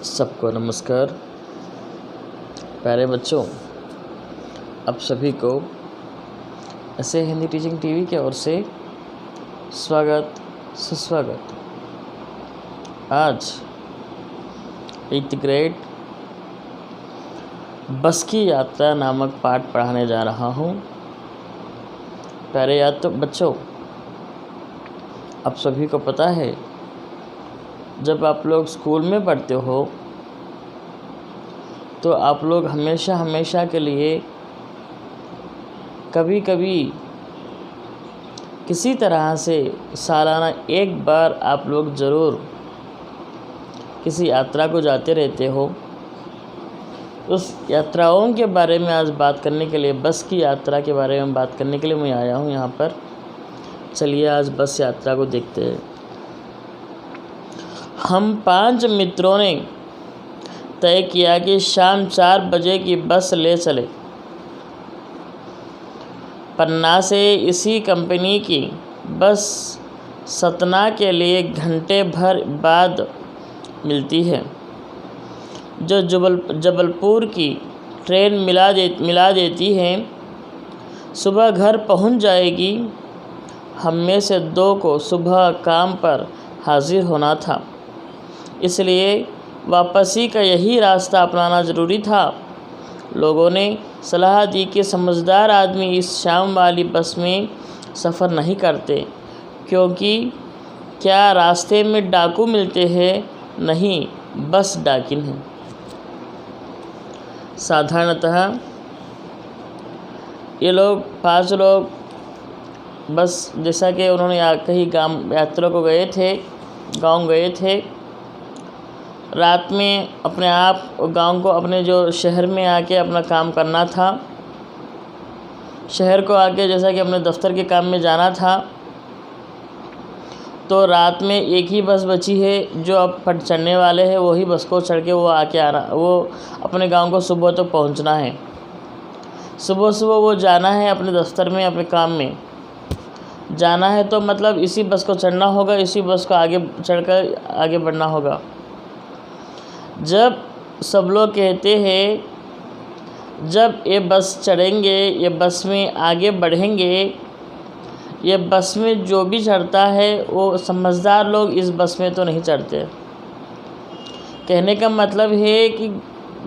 सबको नमस्कार। प्यारे बच्चों, आप सभी को ऐसे हिंदी टीचिंग टीवी की ओर से स्वागत सुस्वागत। आज 8th ग्रेड बस की यात्रा नामक पाठ पढ़ाने जा रहा हूँ। प्यारे बच्चों, आप सभी को पता है, जब आप लोग स्कूल में पढ़ते हो तो आप लोग हमेशा के लिए कभी कभी किसी तरह से सालाना एक बार आप लोग ज़रूर किसी यात्रा को जाते रहते हो। उस यात्राओं के बारे में आज बात करने के लिए, बस की यात्रा के बारे में बात करने के लिए मैं आया हूँ यहाँ पर। चलिए आज बस यात्रा को देखते हैं। हम 5 मित्रों ने तय किया कि शाम 4 बजे की बस ले चले। पन्ना से इसी कंपनी की बस सतना के लिए घंटे भर बाद मिलती है, जो जबलपुर की ट्रेन मिला देती है। सुबह घर पहुंच जाएगी। हम में से 2 को सुबह काम पर हाजिर होना था, इसलिए वापसी का यही रास्ता अपनाना ज़रूरी था। लोगों ने सलाह दी कि समझदार आदमी इस शाम वाली बस में सफ़र नहीं करते, क्योंकि क्या रास्ते में डाकू मिलते हैं? नहीं, बस डाकिन है। साधारणतः ये लोग 5 लोग बस, जैसा कि उन्होंने कहीं यात्रा को गाँव गए थे। रात में अपने आप गांव को, अपने जो शहर में आके अपना काम करना था। शहर को आके जैसा कि अपने दफ्तर के काम में जाना था, तो रात में एक ही बस बची है जो अब चढ़ने वाले हैं। वही बस को चढ़ के वो अपने गांव को सुबह तक पहुंचना है। सुबह वो जाना है अपने दफ्तर में, अपने काम में जाना है, तो मतलब इसी बस को चढ़ना होगा, इसी बस को आगे चढ़कर आगे बढ़ना होगा। जब सब लोग कहते हैं जब ये बस चढ़ेंगे, ये बस में आगे बढ़ेंगे, ये बस में जो भी चढ़ता है वो समझदार लोग इस बस में तो नहीं चढ़ते। कहने का मतलब है कि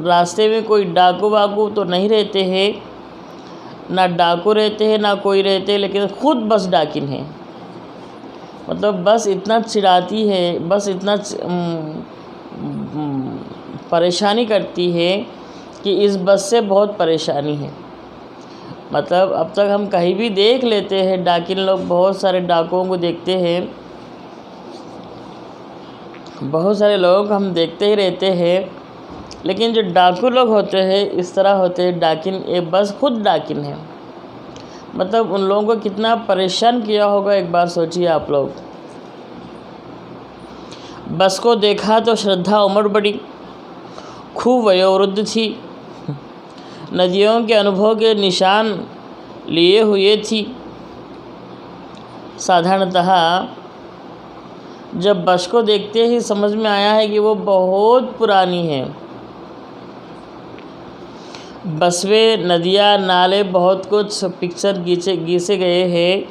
रास्ते में कोई डाकू वाकू तो नहीं रहते हैं, ना डाकू रहते हैं ना कोई रहते हैं, लेकिन खुद बस डाकिन है। मतलब बस इतना चिढ़ाती है, बस इतना परेशानी करती है कि इस बस से बहुत परेशानी है। मतलब अब तक हम कहीं भी देख लेते हैं, डाकिन लोग बहुत सारे डाकुओं को देखते हैं, बहुत सारे लोग हम देखते ही रहते हैं, लेकिन जो डाकू लोग होते हैं इस तरह होते हैं डाकिन। ये बस खुद डाकिन है। मतलब उन लोगों को कितना परेशान किया होगा, एक बार सोचिए आप लोग। बस को देखा तो श्रद्धा उमड़ पड़ी। खूब वयोवृद्ध थी, नदियों के अनुभव के निशान लिए हुए थी। साधारणतः जब बस को देखते ही समझ में आया है कि वो बहुत पुरानी है। बस में नदियाँ, नाले, बहुत कुछ पिक्चर घिसे गए हैं।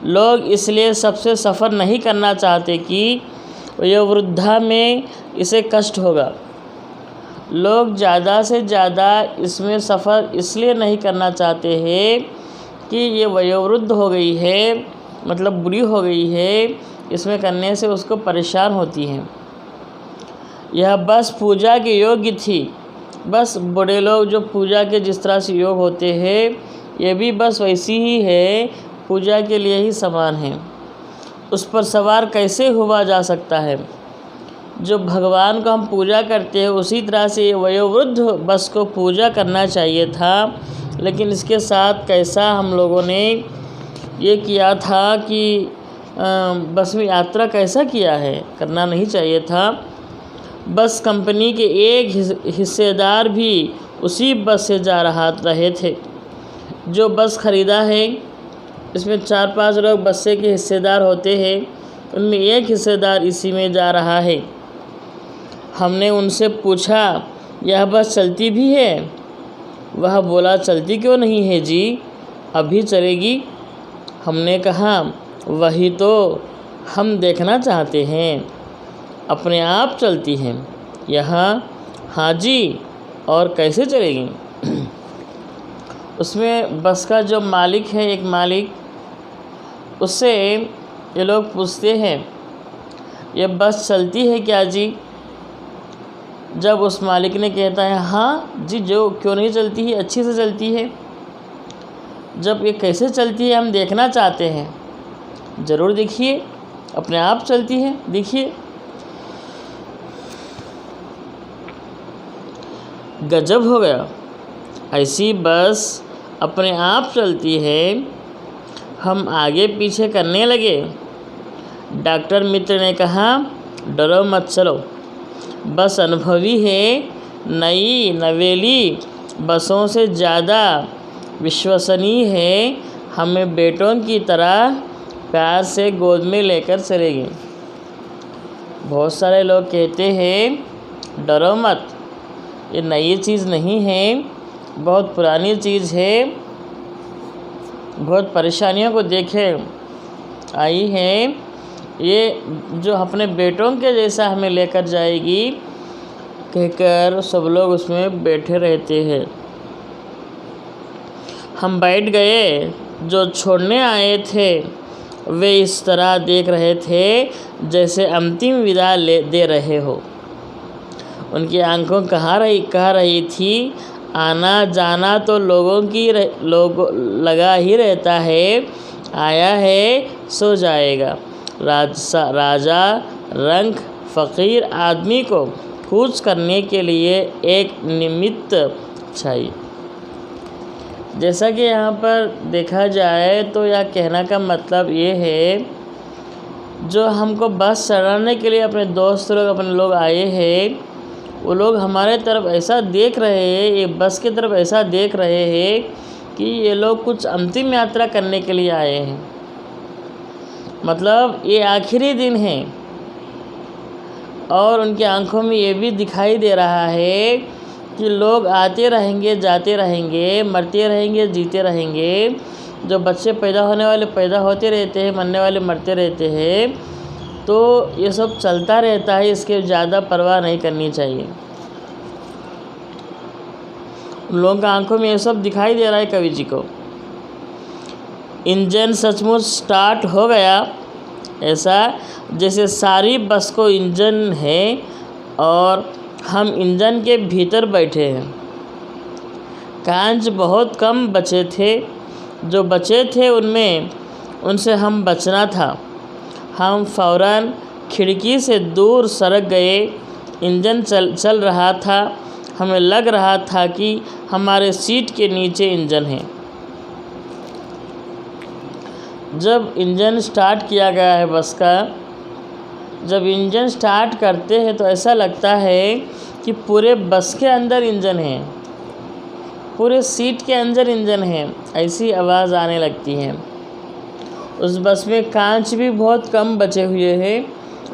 लोग इसलिए सबसे सफ़र नहीं करना चाहते कि वयोवृद्धा में इसे कष्ट होगा। लोग ज़्यादा से ज़्यादा इसमें सफ़र इसलिए नहीं करना चाहते हैं कि ये वयोवृद्ध हो गई है, मतलब बुरी हो गई है, इसमें करने से उसको परेशान होती हैं। यह बस पूजा के योग्य थी। बस बड़े लोग जो पूजा के जिस तरह से योग होते हैं, ये भी बस वैसी ही है, पूजा के लिए ही समान है। उस पर सवार कैसे हुआ जा सकता है? जो भगवान को हम पूजा करते हैं, उसी तरह से वयोवृद्ध बस को पूजा करना चाहिए था। लेकिन इसके साथ कैसा हम लोगों ने ये किया था कि बस में यात्रा कैसा किया है, करना नहीं चाहिए था। बस कंपनी के एक हिस्सेदार भी उसी बस से जा रहे थे जो बस ख़रीदा है। इसमें 4-5 लोग बस्से के हिस्सेदार होते हैं, उनमें एक हिस्सेदार इसी में जा रहा है। हमने उनसे पूछा, यह बस चलती भी है? वह बोला, चलती क्यों नहीं है जी, अभी चलेगी। हमने कहा, वही तो हम देखना चाहते हैं, अपने आप चलती हैं यहाँ? हाँ जी, और कैसे चलेगी? उसमें बस का जो मालिक है, एक मालिक, उससे ये लोग पूछते हैं, ये बस चलती है क्या जी? जब उस मालिक ने कहता है, हाँ जी, जो क्यों नहीं चलती है, अच्छी से चलती है। जब ये कैसे चलती है हम देखना चाहते हैं। ज़रूर देखिए, अपने आप चलती है, देखिए। गजब हो गया, ऐसी बस अपने आप चलती है। हम आगे पीछे करने लगे। डॉक्टर मित्र ने कहा, डरो मत, चलो, बस अनुभवी है, नई नवेली बसों से ज़्यादा विश्वसनीय है, हमें बेटों की तरह प्यार से गोद में लेकर चलेगी। बहुत सारे लोग कहते हैं, डरो मत, ये नई चीज़ नहीं है, बहुत पुरानी चीज़ है, बहुत परेशानियों को देखे आई है, ये जो अपने बेटों के जैसा हमें लेकर जाएगी, कहकर सब लोग उसमें बैठे रहते हैं। हम बैठ गए। जो छोड़ने आए थे वे इस तरह देख रहे थे जैसे अंतिम विदा दे रहे हो। उनकी आंखों कह रही थी, आना जाना तो लोगों लगा ही रहता है, आया है सो जाएगा। राजा रंग फ़कीर आदमी को कूच करने के लिए एक निमित्त चाहिए। जैसा कि यहाँ पर देखा जाए तो यह कहने का मतलब ये है, जो हमको बस चढ़ाने के लिए अपने दोस्त लोग, अपने लोग आए हैं, वो लोग हमारे तरफ ऐसा देख रहे हैं, ये बस की तरफ ऐसा देख रहे हैं कि ये लोग कुछ अंतिम यात्रा करने के लिए आए हैं। मतलब ये आखिरी दिन है और उनकी आंखों में ये भी दिखाई दे रहा है कि लोग आते रहेंगे, जाते रहेंगे, मरते रहेंगे, जीते रहेंगे। जो बच्चे पैदा होने वाले पैदा होते रहते हैं, मरने वाले मरते रहते हैं। तो ये सब चलता रहता है, इसके ज़्यादा परवाह नहीं करनी चाहिए। उन लोगों की आंखों में ये सब दिखाई दे रहा है कवि जी को। इंजन सचमुच स्टार्ट हो गया, ऐसा जैसे सारी बस को इंजन है और हम इंजन के भीतर बैठे हैं। कांच बहुत कम बचे थे, जो बचे थे उनसे हम बचना था। हम फ़ौरन खिड़की से दूर सरक गए। इंजन चल रहा था, हमें लग रहा था कि हमारे सीट के नीचे इंजन है। जब इंजन स्टार्ट किया गया है बस का, जब इंजन स्टार्ट करते हैं तो ऐसा लगता है कि पूरे बस के अंदर इंजन है, पूरे सीट के अंदर इंजन है, ऐसी आवाज़ आने लगती है। उस बस में कांच भी बहुत कम बचे हुए हैं।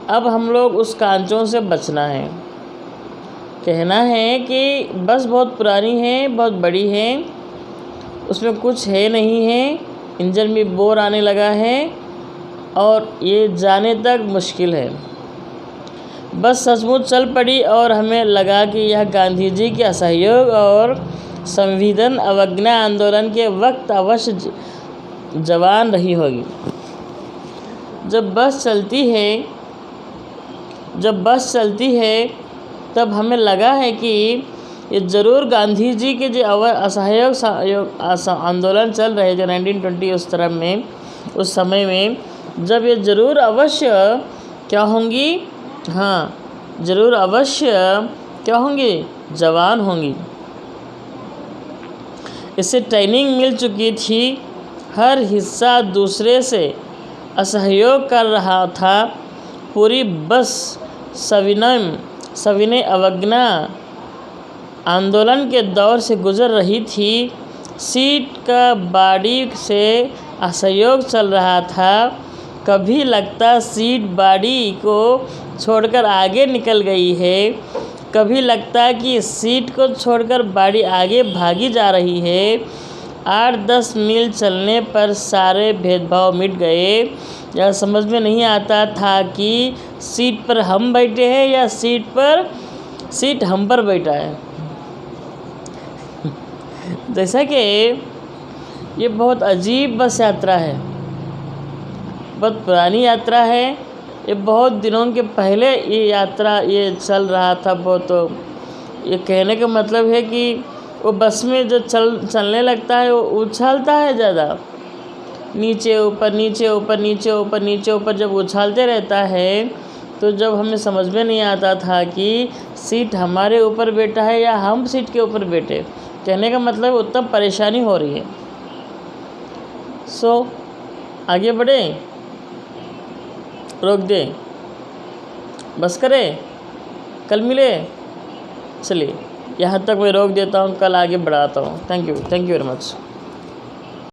अब हम लोग उस कांचों से बचना है। कहना है कि बस बहुत पुरानी है, बहुत बड़ी है, उसमें कुछ है नहीं है, इंजन में बोर आने लगा है और ये जाने तक मुश्किल है। बस सचमुच चल पड़ी और हमें लगा कि यह गांधी जी के असहयोग और संविधान अवज्ञा आंदोलन के वक्त अवश्य जवान रही होगी। जब बस चलती है तब हमें लगा है कि ये ज़रूर गांधी जी के जो असहयोग आंदोलन चल रहे थे 1920 उस तरह में, उस समय में, जब ये ज़रूर अवश्य क्या होंगी, हाँ ज़रूर अवश्य क्या होंगी, जवान होंगी। इससे ट्रेनिंग मिल चुकी थी, हर हिस्सा दूसरे से असहयोग कर रहा था। पूरी बस सविनय अवज्ञा आंदोलन के दौर से गुजर रही थी। सीट का बॉडी से असहयोग चल रहा था। कभी लगता सीट बॉडी को छोड़कर आगे निकल गई है। कभी लगता है कि सीट को छोड़कर गाड़ी आगे भागी जा रही है। 8-10 मील चलने पर सारे भेदभाव मिट गए। यह समझ में नहीं आता था कि सीट पर हम बैठे हैं या सीट हम पर बैठा है। जैसा कि ये बहुत अजीब बस यात्रा है, बहुत पुरानी यात्रा है। ये बहुत दिनों के पहले ये यात्रा ये चल रहा था। बहुत ये कहने का मतलब है कि वो बस में जो चलने लगता है वो उछलता है ज़्यादा, नीचे ऊपर नीचे ऊपर नीचे ऊपर नीचे ऊपर जब उछलते रहता है तो जब हमें समझ में नहीं आता था कि सीट हमारे ऊपर बैठा है या हम सीट के ऊपर बैठे। कहने का मतलब उतना परेशानी हो रही है। आगे बढ़े, रोक दे, बस करे, कल मिले। चलिए यहाँ तक मैं रोक देता हूँ, कल आगे बढ़ाता हूँ। Thank you very much.